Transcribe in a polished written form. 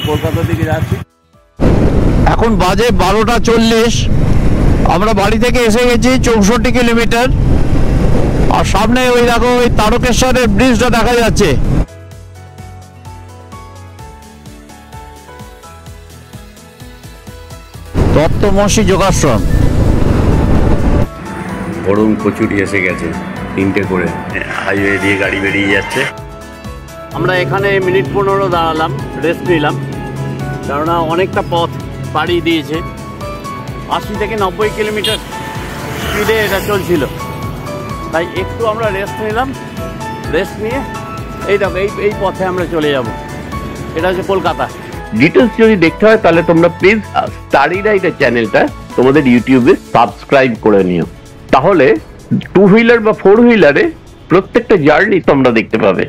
কলকাতার দিকে যাচ্ছি। এখন বাজে 12:40। আমরা বাড়ি থেকে এসে গেছি 64 কিলোমিটার। আর সামনে ওই দেখো ওই তারকেশ্বরের ব্রিজটা দেখা যাচ্ছে। তত্ত্বমসি যোগাশ্রম। গরম কচুরি এসে গেছে 3টে করে, হাইওয়ে দিয়ে গাড়ি বেরিয়ে যাচ্ছে। আমরা এখানে মিনিট 15 দাঁড়ালাম, রেস্ট নিলাম, কেননা অনেকটা পথ পাড়ি দিয়েছে। 80 থেকে 90 কিলোমিটার স্পিডে এটা চলছিল, তাই একটু আমরা রেস্ট নিলাম। রেস্ট নিয়ে এই দেখো এই পথে আমরা চলে যাব। এটা হচ্ছে কলকাতা। ডিটেলস যদি দেখতে হয় তাহলে তোমরা প্লিজ স্টাডি রাইডার চ্যানেলটা তোমাদের ইউটিউবে সাবস্ক্রাইব করে নিও, তাহলে 2 হুইলার বা 4 হুইলারে প্রত্যেকটা জার্নি তোমরা দেখতে পাবে।